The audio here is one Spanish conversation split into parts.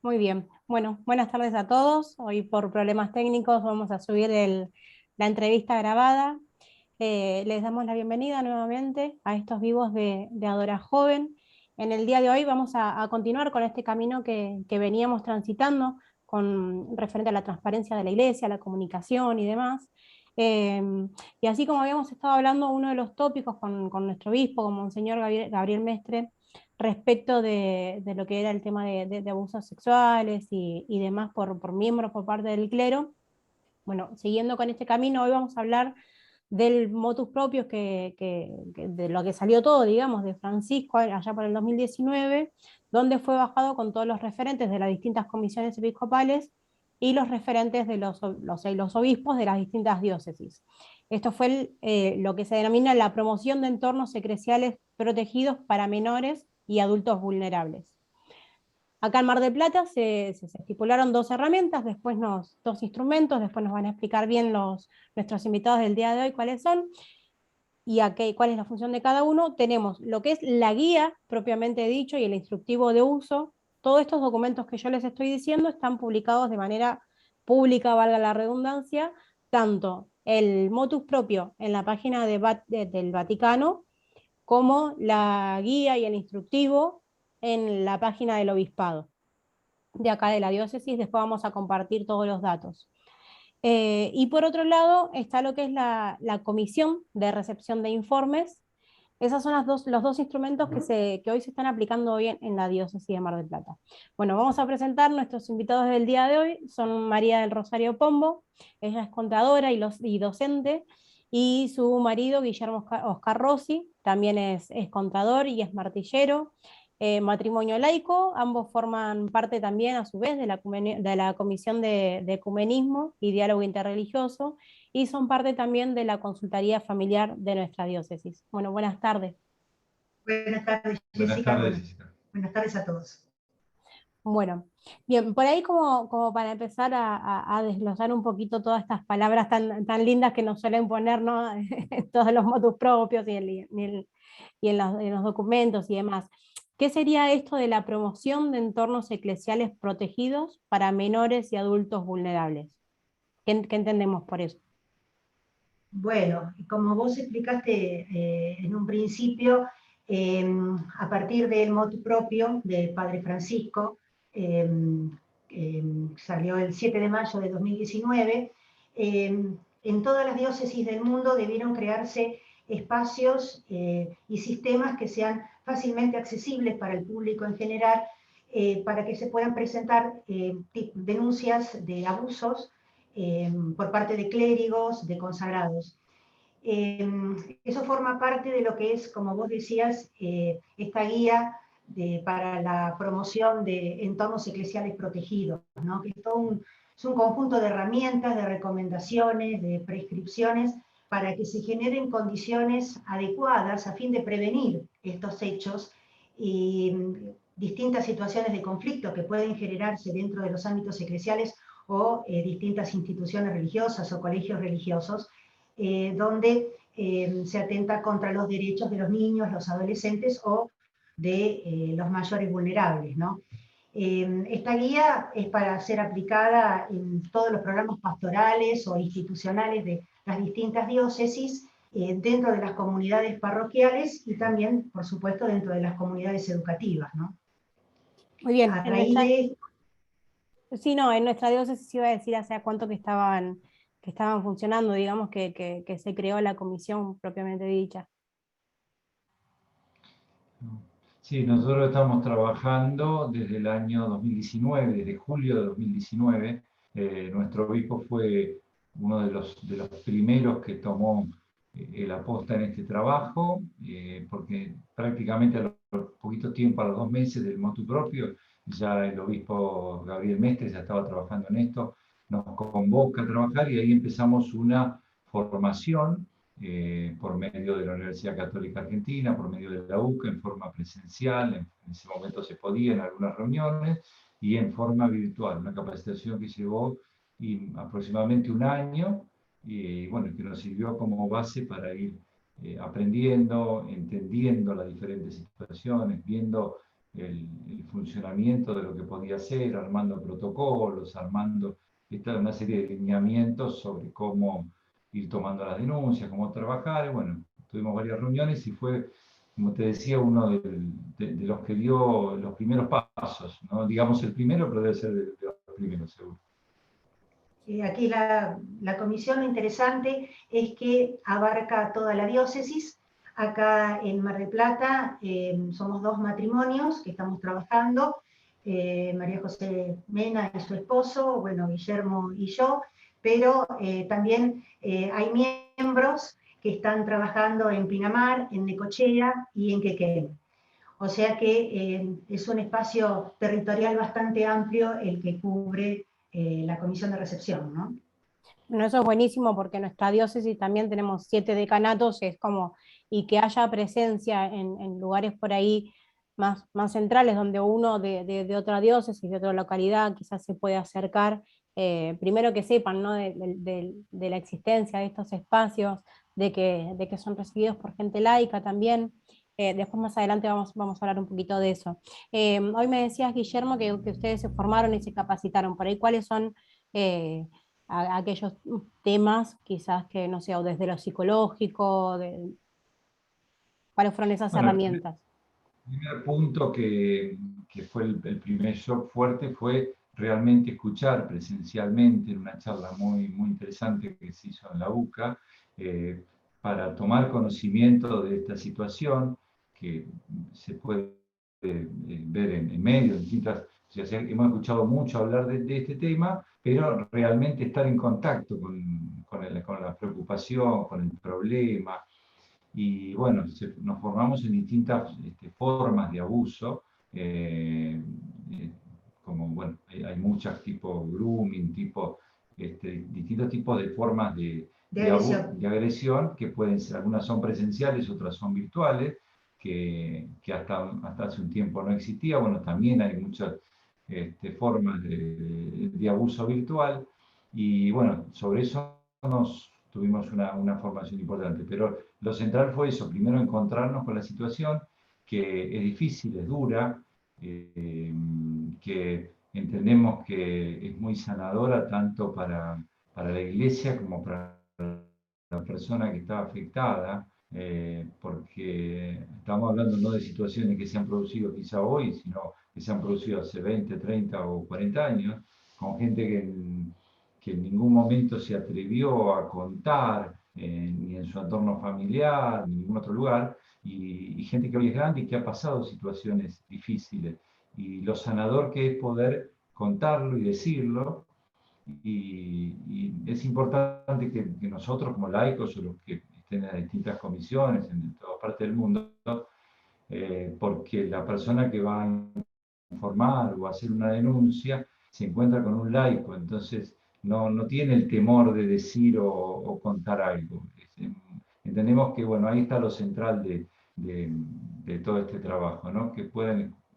Muy bien. Bueno, buenas tardes a todos. Hoy por problemas técnicos vamos a subir la entrevista grabada. Les damos la bienvenida nuevamente a estos vivos de Adora Joven. En el día de hoy vamos a continuar con este camino que veníamos transitando con referente a la transparencia de la Iglesia, la comunicación y demás. Eh, y así como habíamos estado hablando, uno de los tópicos con nuestro obispo, con Monseñor Gabriel Mestre, respecto de lo que era el tema de abusos sexuales y demás por miembros por parte del clero. Bueno, siguiendo con este camino, hoy vamos a hablar del motus propius de lo que salió todo, digamos, de Francisco allá por el 2019, donde fue bajado con todos los referentes de las distintas comisiones episcopales y los referentes de los obispos de las distintas diócesis. Esto fue lo que se denomina la promoción de entornos eclesiales protegidos para menores y adultos vulnerables. Acá en Mar del Plata se estipularon dos herramientas, dos instrumentos, después nos van a explicar bien nuestros invitados del día de hoy cuáles son y cuál es la función de cada uno. Tenemos lo que es la guía propiamente dicho y el instructivo de uso. Todos estos documentos que yo les estoy diciendo están publicados de manera pública, valga la redundancia, tanto el motus propio en la página del Vaticano, como la guía y el instructivo en la página del obispado de acá de la diócesis. Después vamos a compartir todos los datos. Y por otro lado está lo que es la comisión de recepción de informes. Esos son los dos instrumentos que hoy se están aplicando hoy en la diócesis de Mar del Plata. Bueno, vamos a presentar nuestros invitados del día de hoy. Son María del Rosario Pombo, ella es contadora y docente, y su marido Guillermo Oscar Rossi, también es contador y es martillero. Matrimonio laico, ambos forman parte también a su vez de la Comisión de Ecumenismo y Diálogo Interreligioso, y son parte también de la consultoría familiar de nuestra diócesis. Bueno, buenas tardes. Buenas tardes, Buenas Jessica. tardes, Jessica. Buenas tardes a todos. Bueno, bien, por ahí como para empezar a desglosar un poquito todas estas palabras tan lindas que nos suelen poner, ¿no? Todos los motus propios y en los documentos y demás. ¿Qué sería esto de la promoción de entornos eclesiales protegidos para menores y adultos vulnerables? ¿Qué entendemos por eso? Bueno, como vos explicaste en un principio, a partir del motu propio del Padre Francisco, eh, salió el 7 de mayo de 2019, en todas las diócesis del mundo debieron crearse espacios y sistemas que sean fácilmente accesibles para el público en general, para que se puedan presentar denuncias de abusos por parte de clérigos, de consagrados. Eso forma parte de lo que es, como vos decías, esta guía para la promoción de entornos eclesiales protegidos, ¿no? Que es un conjunto de herramientas, de recomendaciones, de prescripciones para que se generen condiciones adecuadas a fin de prevenir estos hechos y distintas situaciones de conflicto que pueden generarse dentro de los ámbitos eclesiales o distintas instituciones religiosas o colegios religiosos, donde se atenta contra los derechos de los niños, los adolescentes o de los mayores vulnerables, ¿no? Esta guía es para ser aplicada en todos los programas pastorales o institucionales de las distintas diócesis, dentro de las comunidades parroquiales y también, por supuesto, dentro de las comunidades educativas, ¿no? Muy bien, A raíz de sí, no, en nuestra diócesis iba a decir hace cuánto que estaban funcionando, digamos que se creó la comisión propiamente dicha. Sí, nosotros estamos trabajando desde el año 2019, desde julio de 2019. Nuestro obispo fue uno de los primeros que tomó la posta en este trabajo, porque prácticamente a los poquito tiempo, a los 2 meses del motu propio, ya el obispo Gabriel Mestre ya estaba trabajando en esto, nos convoca a trabajar y ahí empezamos una formación por medio de la Universidad Católica Argentina, por medio de la UCA, en forma presencial, en ese momento se podía en algunas reuniones, y en forma virtual, una capacitación que llevó aproximadamente un año, y bueno, que nos sirvió como base para ir aprendiendo, entendiendo las diferentes situaciones, viendo el funcionamiento de lo que podía hacer, armando protocolos, armando una serie de lineamientos sobre cómo ir tomando las denuncias, cómo trabajar. Y bueno, tuvimos varias reuniones y fue, como te decía, uno de los que dio los primeros pasos, ¿no? Digamos el primero, pero debe ser de los primeros, seguro. Aquí la comisión, lo interesante es que abarca toda la diócesis. Acá en Mar del Plata somos 2 matrimonios que estamos trabajando, María José Mena y su esposo, bueno, Guillermo y yo, pero también hay miembros que están trabajando en Pinamar, en Necochea y en Quequén. O sea que es un espacio territorial bastante amplio el que cubre la comisión de recepción, ¿no? Bueno, eso es buenísimo porque en nuestra diócesis también tenemos 7 decanatos, es como, y que haya presencia en lugares por ahí más centrales, donde uno de otra diócesis, de otra localidad, quizás se puede acercar, primero que sepan, ¿no? de la existencia de estos espacios, de que son recibidos por gente laica también. Después más adelante vamos a hablar un poquito de eso. Hoy me decías, Guillermo, que ustedes se formaron y se capacitaron. Por ahí, ¿cuáles son aquellos temas, quizás que, no sé, o desde lo psicológico, cuáles fueron esas Bueno, herramientas? el primer punto que fue el primer shock fuerte fue realmente escuchar presencialmente en una charla muy interesante que se hizo en la UCA, para tomar conocimiento de esta situación que se puede ver en medios, en distintas. O sea, hemos escuchado mucho hablar de este tema, pero realmente estar en contacto con la preocupación, con el problema. Y bueno, nos formamos en distintas formas de abuso, como, bueno, hay muchas tipos grooming, distintos tipos de formas de agresión, que pueden ser, algunas son presenciales, otras son virtuales, que hasta hace un tiempo no existía. Bueno, también hay muchas formas de abuso virtual, y bueno, sobre eso tuvimos una formación importante, pero lo central fue eso: primero encontrarnos con la situación, que es difícil, es dura, que entendemos que es muy sanadora tanto para la iglesia como para la persona que estaba afectada, porque estamos hablando no de situaciones que se han producido quizá hoy, sino que se han producido hace 20, 30 o 40 años, con gente que en ningún momento se atrevió a contar, ni en su entorno familiar, ni en ningún otro lugar, y gente que hoy es grande y que ha pasado situaciones difíciles. Y lo sanador que es poder contarlo y decirlo. Y es importante que nosotros como laicos, o los que estén en distintas comisiones en toda parte del mundo, porque la persona que va a informar o a hacer una denuncia se encuentra con un laico, entonces no tiene el temor de decir o contar algo. Entendemos que, bueno, ahí está lo central de todo este trabajo, ¿no? Que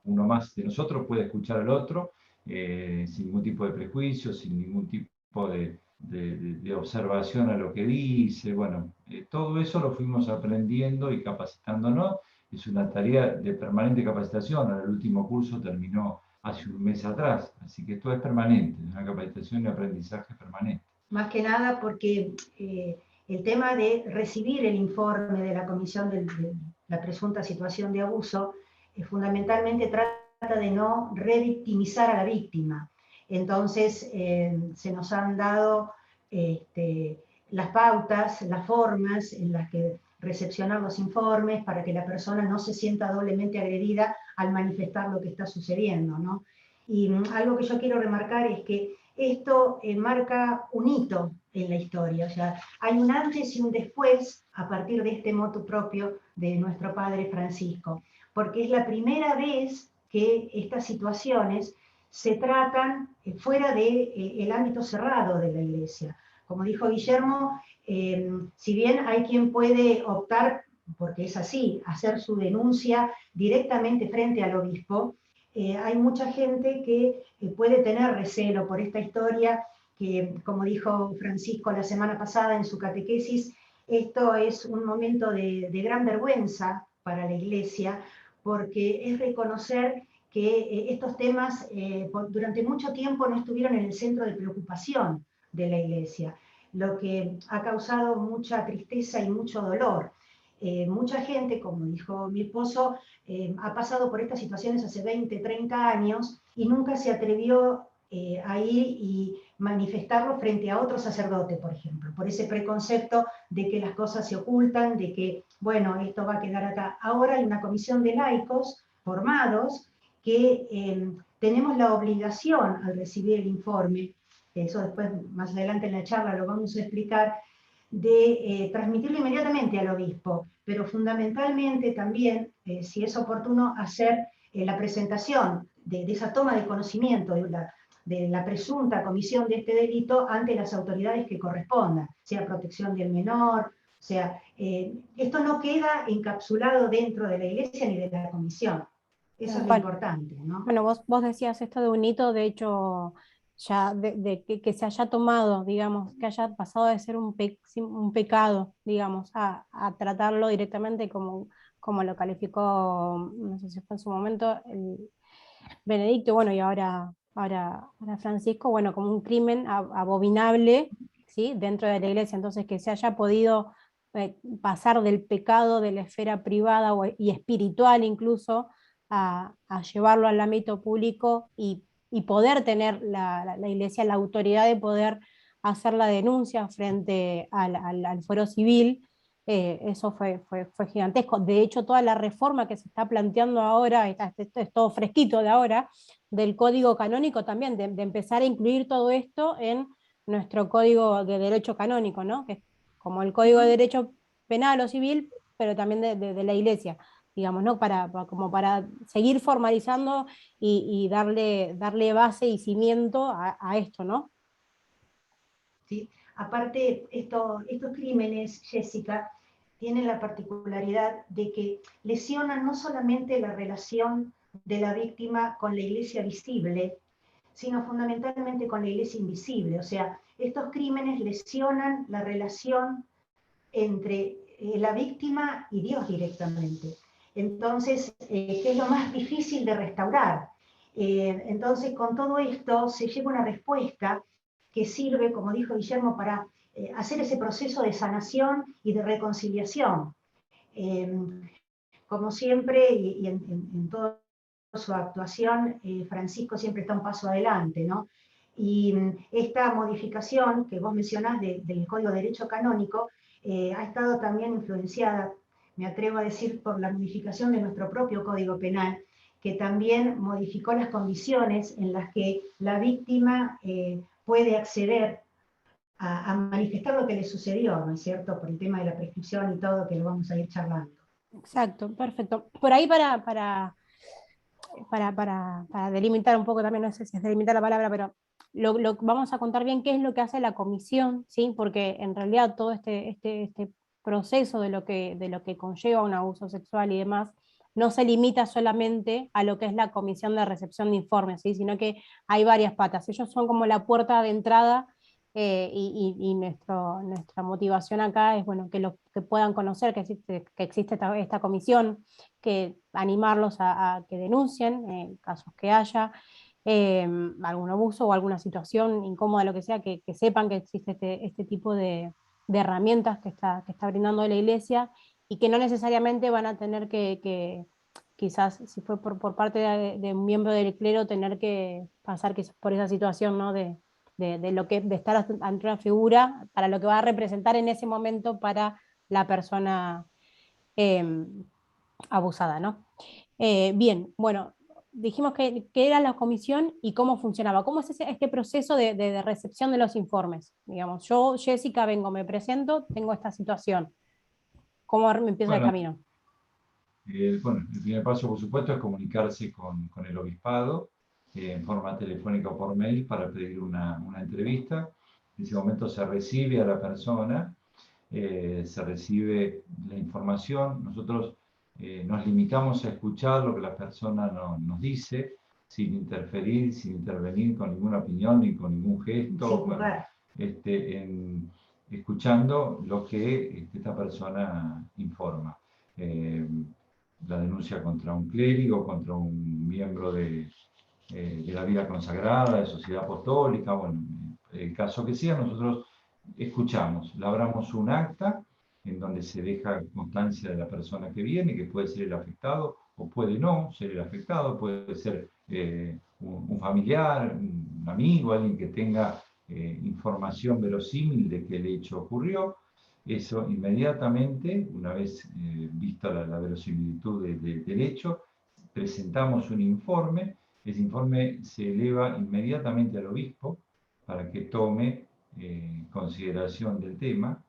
uno más de nosotros puede escuchar al otro, sin ningún tipo de prejuicio, sin ningún tipo de observación a lo que dice. Bueno, todo eso lo fuimos aprendiendo y capacitándonos. Es una tarea de permanente capacitación. Ahora el último curso terminó hace un mes atrás, así que esto es permanente, es una capacitación y aprendizaje permanente. Más que nada porque el tema de recibir el informe de la comisión de la presunta situación de abuso, fundamentalmente trata de no revictimizar a la víctima. Entonces se nos han dado las pautas, las formas en las que recepcionar los informes para que la persona no se sienta doblemente agredida al manifestar lo que está sucediendo, ¿no? Y algo que yo quiero remarcar es que esto marca un hito en la historia, o sea, hay un antes y un después a partir de este motu propio de nuestro Padre Francisco, porque es la primera vez que estas situaciones se tratan fuera del ámbito cerrado de la Iglesia. Como dijo Guillermo, si bien hay quien puede optar, porque es así, hacer su denuncia directamente frente al obispo, hay mucha gente que puede tener recelo por esta historia, que como dijo Francisco la semana pasada en su catequesis, esto es un momento de gran vergüenza para la Iglesia, porque es reconocer que estos temas durante mucho tiempo no estuvieron en el centro de preocupación de la Iglesia, lo que ha causado mucha tristeza y mucho dolor. Mucha gente, como dijo mi esposo, ha pasado por estas situaciones hace 20, 30 años y nunca se atrevió a ir y manifestarlo frente a otro sacerdote, por ejemplo, por ese preconcepto de que las cosas se ocultan, de que, bueno, esto va a quedar acá. Ahora hay una comisión de laicos formados que tenemos la obligación al recibir el informe, eso después más adelante en la charla lo vamos a explicar, de transmitirlo inmediatamente al obispo, pero fundamentalmente también, si es oportuno, hacer la presentación de esa toma de conocimiento de la presunta comisión de este delito ante las autoridades que correspondan, sea protección del menor, o sea, esto no queda encapsulado dentro de la Iglesia ni de la comisión. Eso es lo importante, ¿no? Bueno, vos decías esto de un hito, de hecho, ya de que se haya tomado, digamos, que haya pasado de ser un pecado, digamos, a tratarlo directamente como lo calificó, no sé si fue en su momento, el Benedicto, bueno, y ahora Francisco, bueno, como un crimen abominable, ¿sí? Dentro de la Iglesia, entonces que se haya podido pasar del pecado de la esfera privada y espiritual incluso a llevarlo al ámbito público y poder tener la Iglesia la autoridad de poder hacer la denuncia frente al fuero civil. Eso fue gigantesco. De hecho, toda la reforma que se está planteando ahora, esto es todo fresquito de ahora, del código canónico también, de empezar a incluir todo esto en nuestro código de derecho canónico, ¿no? Que es como el código de derecho penal o civil, pero también de la Iglesia, digamos, ¿no? Como para seguir formalizando y darle base y cimiento a esto, ¿no? ¿Sí? Aparte, estos crímenes, Jessica, tienen la particularidad de que lesionan no solamente la relación de la víctima con la iglesia visible, sino fundamentalmente con la iglesia invisible. O sea, estos crímenes lesionan la relación entre la víctima y Dios directamente. Entonces, ¿qué es lo más difícil de restaurar? Entonces, con todo esto se lleva una respuesta que sirve, como dijo Guillermo, para hacer ese proceso de sanación y de reconciliación. Como siempre, y en toda su actuación, Francisco siempre está un paso adelante, ¿no? Y esta modificación que vos mencionás del Código de Derecho Canónico ha estado también influenciada, me atrevo a decir, por la modificación de nuestro propio Código Penal, que también modificó las condiciones en las que la víctima puede acceder a manifestar lo que le sucedió, ¿no es cierto? Por el tema de la prescripción y todo, que lo vamos a ir charlando. Exacto, perfecto. Por ahí para delimitar un poco también, no sé si es delimitar la palabra, pero vamos a contar bien qué es lo que hace la comisión, ¿sí? Porque en realidad todo este proceso de lo que conlleva un abuso sexual y demás, no se limita solamente a lo que es la comisión de recepción de informes, ¿sí? Sino que hay varias patas. Ellos son como la puerta de entrada y nuestra motivación acá es bueno, que puedan conocer que existe esta comisión, que animarlos a que denuncien casos que haya, algún abuso o alguna situación incómoda, lo que sea, que sepan que existe este tipo de herramientas que está brindando la Iglesia y que no necesariamente van a tener que quizás, si fue por parte de un miembro del clero, tener que pasar quizás por esa situación, ¿no? de estar ante una figura para lo que va a representar en ese momento para la persona eh, abusada, ¿no? Bien, bueno, dijimos que era la comisión y cómo funcionaba. ¿Cómo es este proceso de recepción de los informes? Digamos, yo, Jessica, vengo, me presento, tengo esta situación. ¿Cómo me empiezo el Bueno, camino? Bueno, el primer paso, por supuesto, es comunicarse con el obispado en forma telefónica o por mail para pedir una entrevista. En ese momento se recibe a la persona, se recibe la información. Nosotros nos limitamos a escuchar lo que la persona nos dice, sin interferir, sin intervenir con ninguna opinión ni con ningún gesto. Bueno, escuchando lo que esta persona informa. la denuncia contra un clérigo, contra un miembro de la vida consagrada, de sociedad apostólica, bueno, el caso que sea, nosotros escuchamos, labramos un acta en donde se deja constancia de la persona que viene, que puede ser el afectado o puede no ser el afectado, puede ser un familiar, un amigo, alguien que tenga información verosímil de que el hecho ocurrió. Eso inmediatamente, una vez vista la verosimilitud del hecho, presentamos un informe. Ese informe se eleva inmediatamente al obispo para que tome consideración del tema.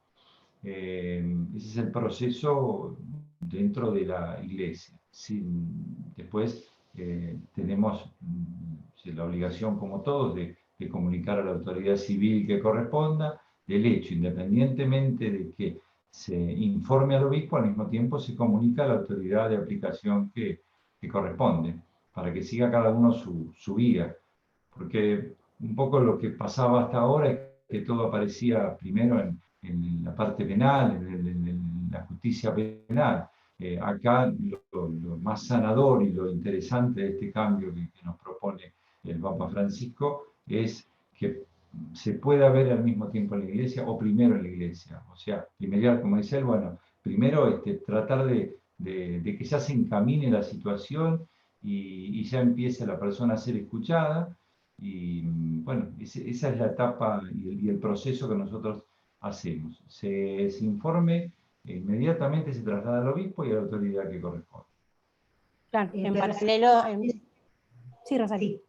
Ese es el proceso dentro de la iglesia. Después tenemos la obligación, como todos, de comunicar a la autoridad civil que corresponda del hecho, independientemente de que se informe al obispo, al mismo tiempo se comunica a la autoridad de aplicación que corresponde, para que siga cada uno su vía. Porque un poco lo que pasaba hasta ahora es que todo aparecía primero en la parte penal, en la justicia penal. Acá lo más sanador y lo interesante de este cambio que nos propone el Papa Francisco es que se pueda ver al mismo tiempo en la iglesia o primero en la iglesia. O sea, primero, como dice él, bueno, primero tratar de que ya se encamine la situación y ya empiece la persona a ser escuchada. Y bueno, esa es la etapa y el proceso que nosotros hacemos. Se informe, inmediatamente se traslada al obispo y a la autoridad que corresponde. Claro, en paralelo... Sí, Rosario. Sí.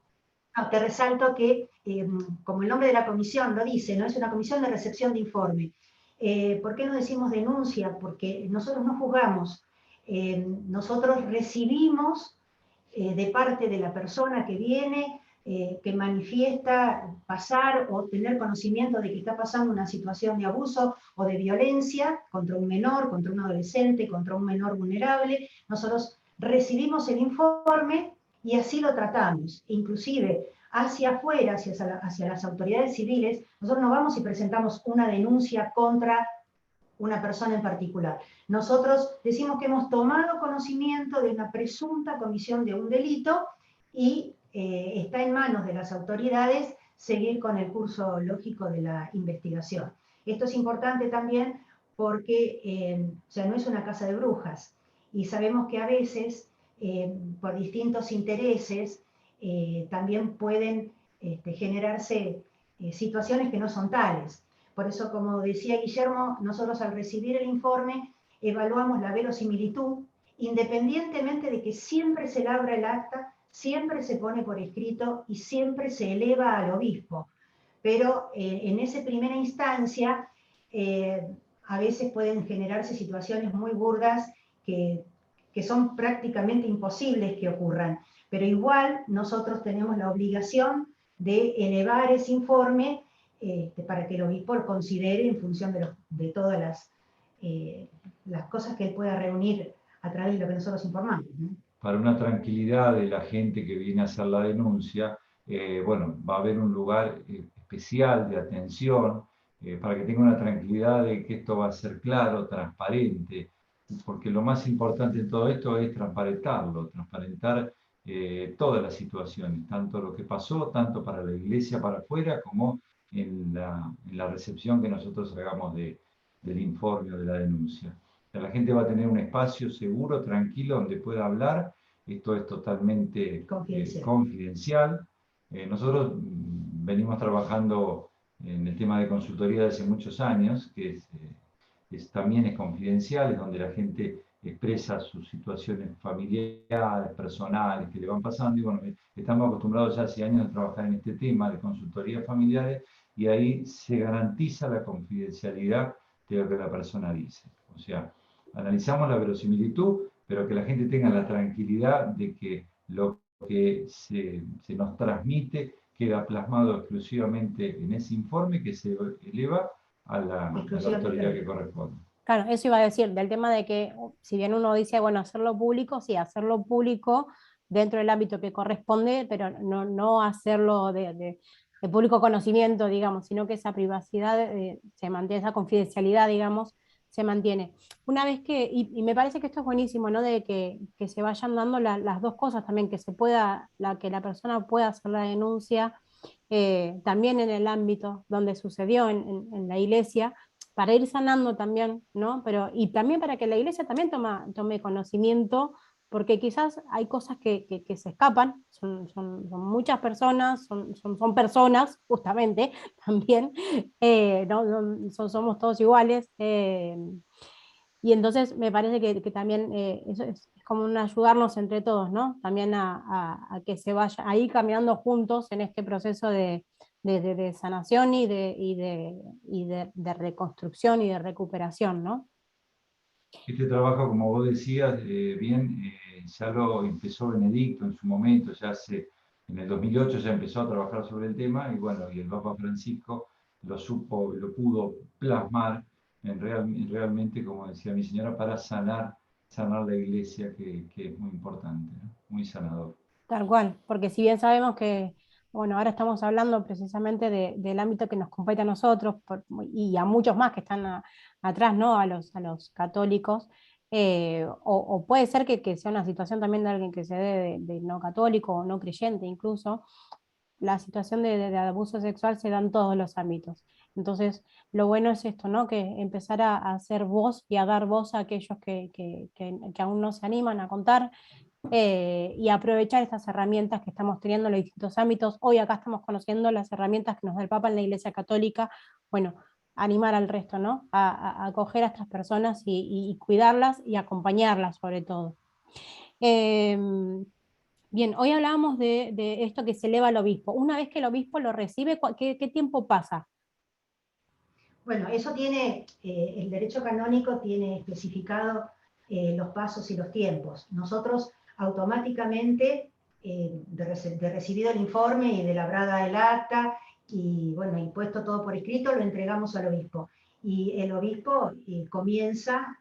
No, te resalto que, como el nombre de la comisión lo dice, ¿no? Es una comisión de recepción de informe. ¿Por qué no decimos denuncia? Porque nosotros no juzgamos, nosotros recibimos de parte de la persona que viene, que manifiesta pasar o tener conocimiento de que está pasando una situación de abuso o de violencia contra un menor, contra un adolescente, contra un menor vulnerable. Nosotros recibimos el informe y así lo tratamos. Inclusive hacia afuera, hacia las autoridades civiles, nosotros no vamos y presentamos una denuncia contra una persona en particular. Nosotros decimos que hemos tomado conocimiento de una presunta comisión de un delito y está en manos de las autoridades seguir con el curso lógico de la investigación. Esto es importante también porque o sea, no es una casa de brujas y sabemos que a veces por distintos intereses también pueden generarse situaciones que no son tales. Por eso, como decía Guillermo, nosotros al recibir el informe evaluamos la verosimilitud, independientemente de que siempre se labra el acta, siempre se pone por escrito y siempre se eleva al obispo. Pero en esa primera instancia, a veces pueden generarse situaciones muy burdas que son prácticamente imposibles que ocurran. Pero igual nosotros tenemos la obligación de elevar ese informe para que el obispo lo considere en función de todas las cosas que él pueda reunir a través de lo que nosotros informamos, ¿no? Para una tranquilidad de la gente que viene a hacer la denuncia, bueno, va a haber un lugar especial de atención para que tenga una tranquilidad de que esto va a ser claro, transparente, porque lo más importante en todo esto es transparentar todas las situaciones, tanto lo que pasó, tanto para la iglesia para afuera, como en la recepción que nosotros hagamos del informe o de la denuncia. La gente va a tener un espacio seguro, tranquilo, donde pueda hablar. Esto es totalmente confidencial. Nosotros venimos trabajando en el tema de consultoría desde hace muchos años, que también es confidencial, es donde la gente expresa sus situaciones familiares, personales, que le van pasando. Y bueno, estamos acostumbrados ya hace años a trabajar en este tema de consultoría familiares y ahí se garantiza la confidencialidad de lo que la persona dice. O sea, analizamos la verosimilitud, pero que la gente tenga la tranquilidad de que lo que se nos transmite queda plasmado exclusivamente en ese informe que se eleva a la autoridad que corresponde. Claro, eso iba a decir, del tema de que si bien uno dice, bueno, hacerlo público, sí, hacerlo público dentro del ámbito que corresponde, pero no hacerlo de público conocimiento, digamos, sino que esa privacidad se mantenga, esa confidencialidad, digamos, se mantiene. Una vez que, y me parece que esto es buenísimo, ¿no? De que se vayan dando las dos cosas también, que se pueda, que la persona pueda hacer la denuncia también en el ámbito donde sucedió, en la iglesia, para ir sanando también, ¿no? Pero, y también para que la iglesia también tome conocimiento, porque quizás hay cosas que se escapan, son muchas personas, son personas, justamente, también, ¿no? Somos todos iguales, y entonces me parece que también eso es como un ayudarnos entre todos, ¿no? También a que se vaya a ir caminando juntos en este proceso de sanación y de reconstrucción y de recuperación, ¿no? Este trabajo, como vos decías, ya lo empezó Benedicto en su momento, en el 2008 ya empezó a trabajar sobre el tema, y bueno, y el Papa Francisco lo pudo plasmar realmente, como decía mi señora, para sanar la iglesia, que es muy importante, ¿no? Muy sanador. Tal cual, porque si bien sabemos que, bueno, ahora estamos hablando precisamente del ámbito que nos compete a nosotros y a muchos más que están atrás, ¿no? A los católicos, o puede ser que sea una situación también de alguien que se dé de no católico o no creyente incluso, la situación de abuso sexual se da en todos los ámbitos. Entonces, lo bueno es esto, ¿no? Que empezar a hacer voz y a dar voz a aquellos que aún no se animan a contar, y aprovechar estas herramientas que estamos teniendo en los distintos ámbitos. Hoy acá estamos conociendo las herramientas que nos da el Papa en la Iglesia Católica. Bueno, animar al resto, ¿no? A acoger a estas personas y cuidarlas y acompañarlas sobre todo. Eh, Bien, hoy hablábamos de esto que se eleva al obispo. Una vez que el obispo lo recibe, ¿qué tiempo pasa? Bueno, eso tiene, el derecho canónico tiene especificado los pasos y los tiempos. Nosotros automáticamente, de recibido el informe y de labrada el acta, y bueno, y puesto todo por escrito, lo entregamos al obispo. Y el obispo comienza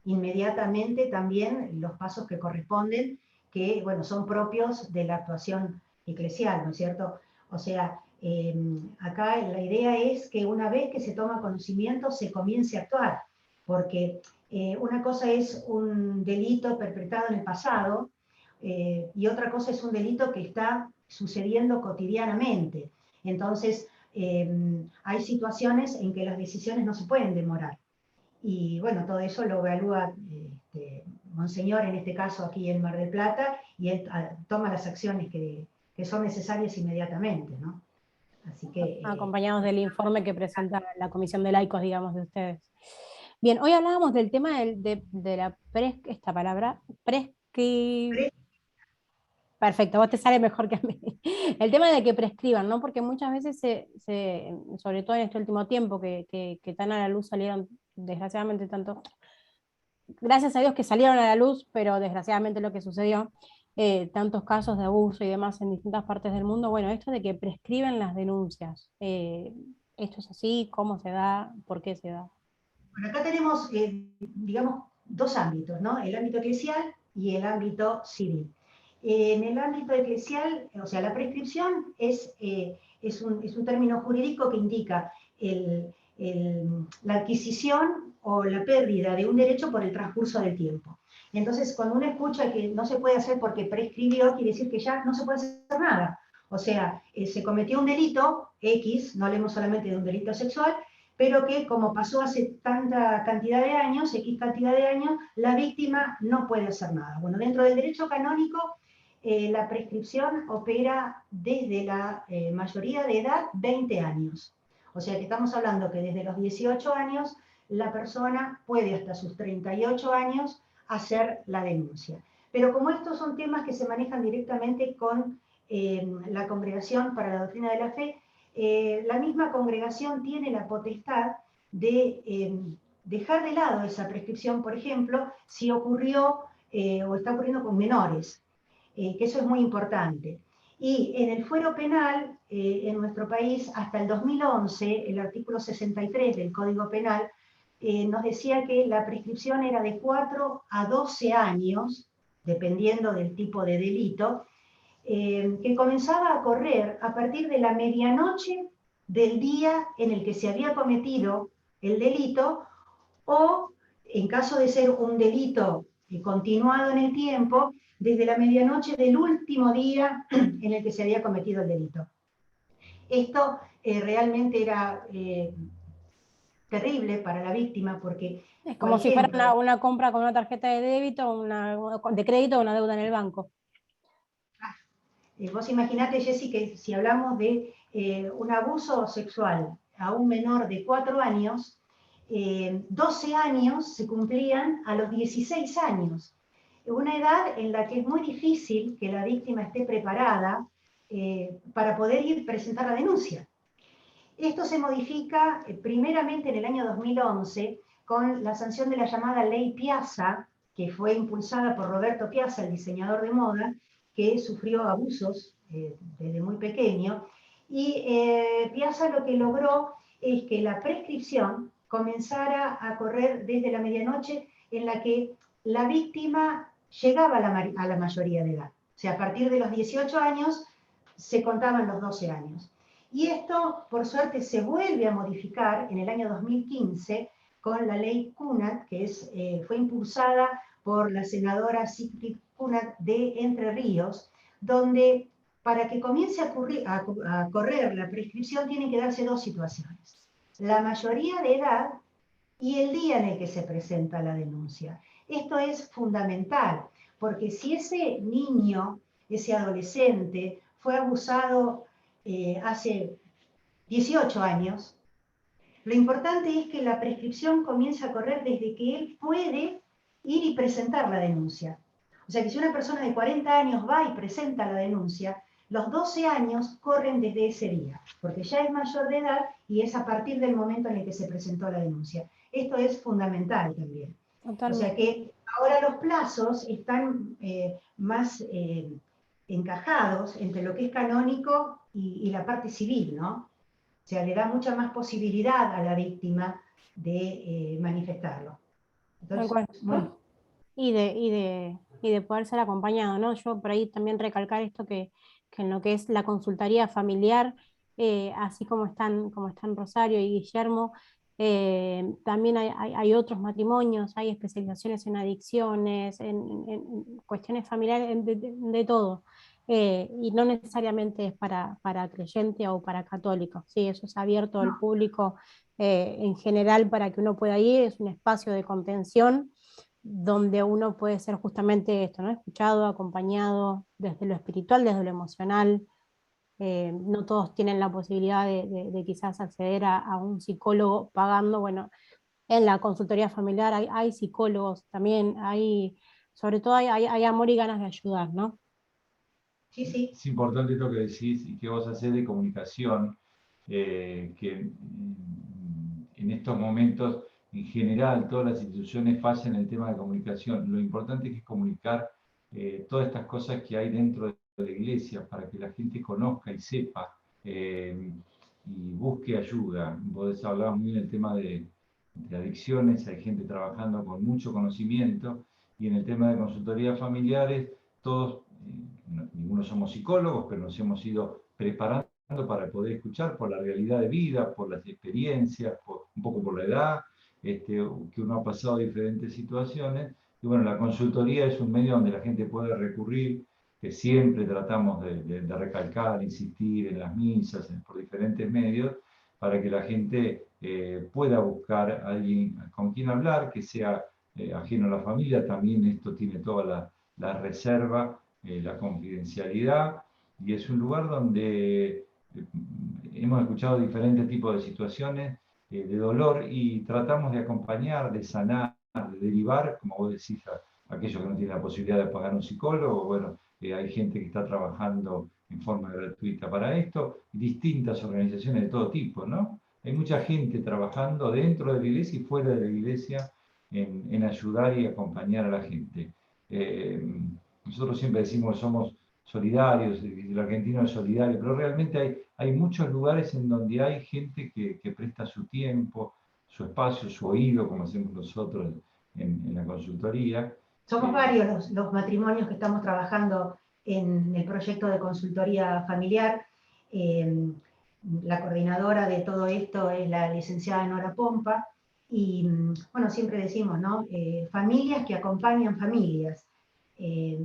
inmediatamente también los pasos que corresponden, que bueno, son propios de la actuación eclesial, ¿no es cierto? O sea, acá la idea es que una vez que se toma conocimiento se comience a actuar, porque una cosa es un delito perpetrado en el pasado y otra cosa es un delito que está sucediendo cotidianamente. Entonces, hay situaciones en que las decisiones no se pueden demorar. Y bueno, todo eso lo evalúa Monseñor, en este caso aquí en Mar del Plata, y él toma las acciones que son necesarias inmediatamente, ¿no? Así que... Acompañados del informe que presenta la Comisión de Laicos, digamos, de ustedes. Bien, hoy hablábamos del tema de esta palabra, Perfecto, vos te sale mejor que a mí. El tema de que prescriban, ¿no? Porque muchas veces, sobre todo en este último tiempo, que tan a la luz salieron, desgraciadamente, tanto, gracias a Dios que salieron a la luz, pero desgraciadamente lo que sucedió, tantos casos de abuso y demás en distintas partes del mundo, bueno, esto de que prescriben las denuncias, ¿esto es así? ¿Cómo se da? ¿Por qué se da? Bueno, acá tenemos, digamos, dos ámbitos, ¿no? El ámbito eclesial y el ámbito civil. En el ámbito eclesial, o sea, la prescripción es un término jurídico que indica la adquisición o la pérdida de un derecho por el transcurso del tiempo. Entonces, cuando uno escucha que no se puede hacer porque prescribió, quiere decir que ya no se puede hacer nada. O sea, se cometió un delito X, no hablemos solamente de un delito sexual, pero que como pasó hace tanta cantidad de años, X cantidad de años, la víctima no puede hacer nada. Bueno, dentro del derecho canónico, la prescripción opera desde la mayoría de edad, 20 años. O sea que estamos hablando que desde los 18 años la persona puede hasta sus 38 años hacer la denuncia. Pero como estos son temas que se manejan directamente con la Congregación para la Doctrina de la Fe, la misma congregación tiene la potestad de dejar de lado esa prescripción, por ejemplo, si ocurrió o está ocurriendo con menores, que eso es muy importante. Y en el fuero penal, en nuestro país, hasta el 2011, el artículo 63 del Código Penal nos decía que la prescripción era de 4 a 12 años, dependiendo del tipo de delito, que comenzaba a correr a partir de la medianoche del día en el que se había cometido el delito o en caso de ser un delito continuado en el tiempo, desde la medianoche del último día en el que se había cometido el delito. Esto realmente era terrible para la víctima porque, Es por como si fuera ejemplo, una compra con una tarjeta de débito, de crédito o una deuda en el banco. vos imaginate, Jessy, que si hablamos de un abuso sexual a un menor de 4 años, 12 años se cumplían a los 16 años. Una edad en la que es muy difícil que la víctima esté preparada para poder ir a presentar la denuncia. Esto se modifica primeramente en el año 2011 con la sanción de la llamada Ley Piazza, que fue impulsada por Roberto Piazza, el diseñador de moda, que sufrió abusos desde muy pequeño. Y Piazza lo que logró es que la prescripción comenzara a correr desde la medianoche en la que la víctima llegaba a la mayoría de edad. O sea, a partir de los 18 años se contaban los 12 años. Y esto, por suerte, se vuelve a modificar en el año 2015 con la ley Cunat, que fue impulsada por la senadora Sigrid Cunat de Entre Ríos, donde para que comience a correr la prescripción tienen que darse dos situaciones: la mayoría de edad y el día en el que se presenta la denuncia. Esto es fundamental, porque si ese niño, ese adolescente, fue abusado hace 18 años, lo importante es que la prescripción comience a correr desde que él puede ir y presentar la denuncia. O sea que si una persona de 40 años va y presenta la denuncia, los 12 años corren desde ese día, porque ya es mayor de edad y es a partir del momento en el que se presentó la denuncia. Esto es fundamental también. Totalmente. O sea que ahora los plazos están más encajados entre lo que es canónico y la parte civil, ¿no? O sea, le da mucha más posibilidad a la víctima de manifestarlo. Entonces, bueno. Y de poder ser acompañado, ¿no? Yo por ahí también recalcar esto que en lo que es la consultoría familiar, así como están Rosario y Guillermo, también hay otros matrimonios, hay especializaciones en adicciones, en cuestiones familiares, de todo. Y no necesariamente es para creyente o para católico, ¿sí? Eso es abierto al No, público en general para que uno pueda ir, es un espacio de contención donde uno puede ser justamente esto, ¿no? Escuchado, acompañado desde lo espiritual, desde lo emocional. No todos tienen la posibilidad de quizás acceder a un psicólogo pagando. Bueno, en la consultoría familiar hay psicólogos también, sobre todo hay amor y ganas de ayudar, ¿no? sí, sí. Es importante esto que decís y que vos hacés de comunicación, que en estos momentos, en general, todas las instituciones fallan en el tema de comunicación. Lo importante es comunicar todas estas cosas que hay dentro de la iglesia para que la gente conozca y sepa y busque ayuda. Vos hablabas muy del tema de adicciones, hay gente trabajando con mucho conocimiento, y en el tema de consultorías familiares, todos, ninguno somos psicólogos, pero nos hemos ido preparando para poder escuchar por la realidad de vida, por las experiencias, un poco por la edad, que uno ha pasado diferentes situaciones. Y bueno, la consultoría es un medio donde la gente puede recurrir, que siempre tratamos de recalcar, insistir en las misas, por diferentes medios, para que la gente pueda buscar a alguien con quien hablar, que sea ajeno a la familia. También esto tiene toda la reserva, la confidencialidad, y es un lugar donde hemos escuchado diferentes tipos de situaciones de dolor, y tratamos de acompañar, de sanar, de derivar, como vos decís, a aquellos que no tienen la posibilidad de pagar un psicólogo. Bueno, hay gente que está trabajando en forma gratuita para esto, distintas organizaciones de todo tipo, ¿no? Hay mucha gente trabajando dentro de la iglesia y fuera de la iglesia en ayudar y acompañar a la gente. Nosotros siempre decimos que somos solidarios, el argentino es solidario, pero realmente hay muchos lugares en donde hay gente que presta su tiempo, su espacio, su oído, como hacemos nosotros en la consultoría. Somos varios los matrimonios que estamos trabajando en el proyecto de consultoría familiar. La coordinadora de todo esto es la licenciada Nora Pompa, Y bueno, siempre decimos, ¿no? Familias que acompañan familias.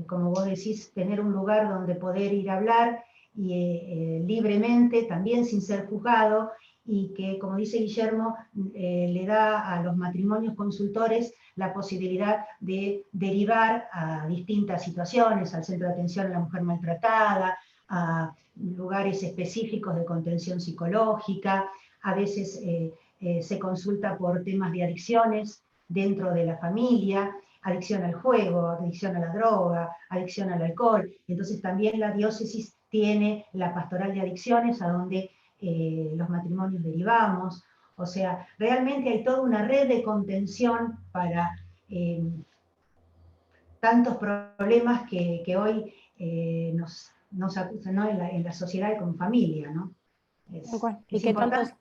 Como vos decís, tener un lugar donde poder ir a hablar y, libremente, también sin ser juzgado, y que, como dice Guillermo, le da a los matrimonios consultores la posibilidad de derivar a distintas situaciones, al centro de atención a la mujer maltratada, a lugares específicos de contención psicológica, a veces se consulta por temas de adicciones dentro de la familia, adicción al juego, adicción a la droga, adicción al alcohol. Entonces también la diócesis tiene la pastoral de adicciones a donde los matrimonios derivamos. O sea, realmente hay toda una red de contención para tantos problemas que hoy nos acusan, ¿no? en la sociedad y como familia, ¿no? ¿Y Es qué tanto, importante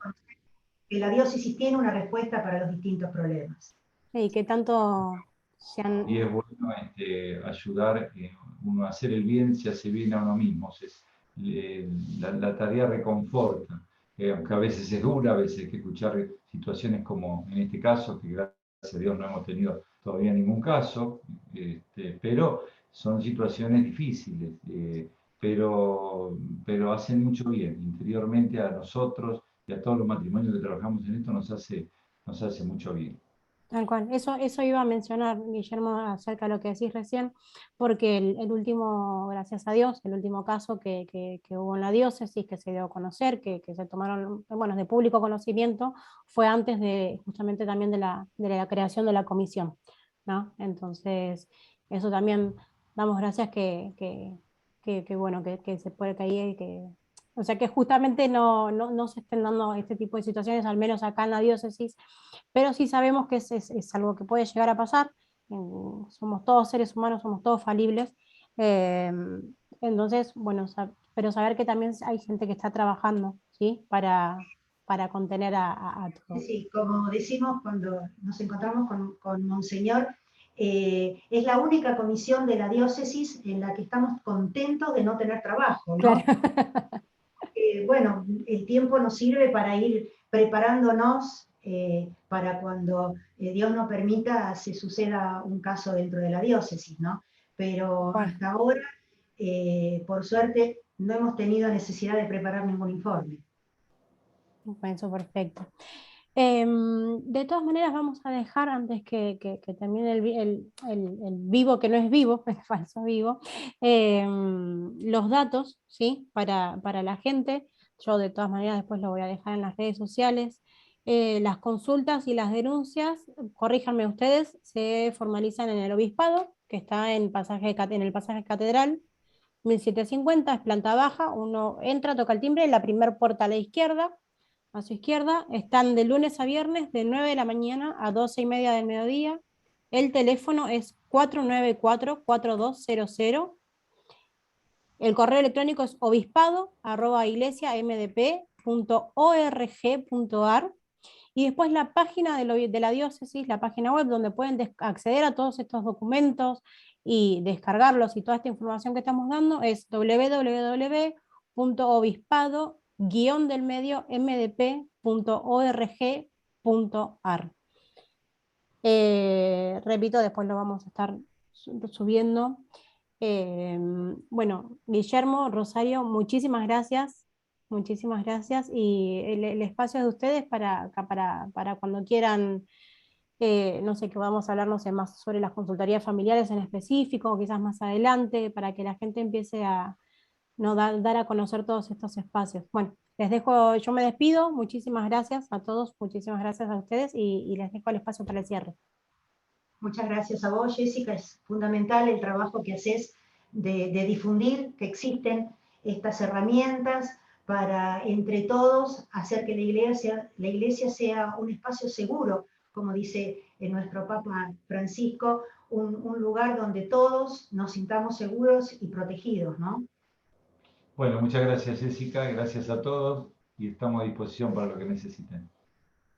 que la diócesis tiene una respuesta para los distintos problemas. y qué tanto se Y es han... bueno ayudar, uno a hacer el bien se hace bien a uno mismo. La tarea reconforta, aunque a veces es dura, a veces hay que escuchar situaciones como en este caso, que gracias a Dios no hemos tenido todavía ningún caso, pero son situaciones difíciles, pero hacen mucho bien interiormente a nosotros y a todos los matrimonios que trabajamos en esto, nos hace mucho bien. Tal cual, eso iba a mencionar, Guillermo, acerca de lo que decís recién, porque el último, gracias a Dios, el último caso que hubo en la diócesis, que se dio a conocer, que se tomaron, bueno, de público conocimiento, fue antes de, justamente también de la creación de la comisión, ¿no? Entonces, eso también damos gracias bueno, que se puede caer, o sea, que justamente no se estén dando este tipo de situaciones, al menos acá en la diócesis, pero sí sabemos que es algo que puede llegar a pasar. Somos todos seres humanos, somos todos falibles. eh, entonces, bueno, pero saber que también hay gente que está trabajando, ¿sí? Para contener a todos. Sí, como decimos cuando nos encontramos con Monseñor, es la única comisión de la diócesis en la que estamos contentos de no tener trabajo, Claro. ¿no? Bueno, el tiempo nos sirve para ir preparándonos para cuando Dios nos permita se suceda un caso dentro de la diócesis, ¿no? Pero Bueno, hasta ahora, por suerte, no hemos tenido necesidad de preparar ningún informe. eso perfecto. De todas maneras, vamos a dejar antes que termine el vivo, que no es vivo, es falso vivo, los datos, ¿sí? Para la gente. Yo de todas maneras después lo voy a dejar en las redes sociales. Las consultas y las denuncias, corríjanme ustedes, se formalizan en el obispado, que está en el pasaje Catedral, 1750, es planta baja. Uno entra, toca el timbre, la primer puerta a la izquierda, a su izquierda. Están de lunes a viernes de 9 de la mañana a 12:30 del mediodía. El teléfono es 494-4200. El correo electrónico es obispado@iglesiamdp.org.ar. Y después la página de la diócesis, la página web donde pueden acceder a todos estos documentos y descargarlos y toda esta información que estamos dando es www.obispado-mdp.org.ar. Repito, después lo vamos a estar subiendo. Bueno, Guillermo, Rosario, muchísimas gracias y el espacio es de ustedes para cuando quieran, no sé, que vamos a hablar, no sé, más sobre las consultorías familiares en específico, quizás más adelante, para que la gente empiece a no, dar a conocer todos estos espacios. Bueno, les dejo, yo me despido, muchísimas gracias a todos, muchísimas gracias a ustedes y les dejo el espacio para el cierre. Muchas gracias a vos, Jessica. Es fundamental el trabajo que haces de difundir que existen estas herramientas para, entre todos, hacer que la iglesia sea un espacio seguro, como dice nuestro Papa Francisco, un lugar donde todos nos sintamos seguros y protegidos, ¿no? Bueno, muchas gracias Jessica, gracias a todos y estamos a disposición para lo que necesiten.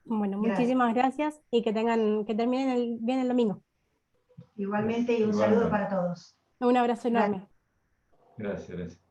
Bueno, Gracias. muchísimas gracias y que terminen bien el domingo. Igualmente y un saludo Igualmente. para todos. Un abrazo Gracias. enorme. Gracias, gracias.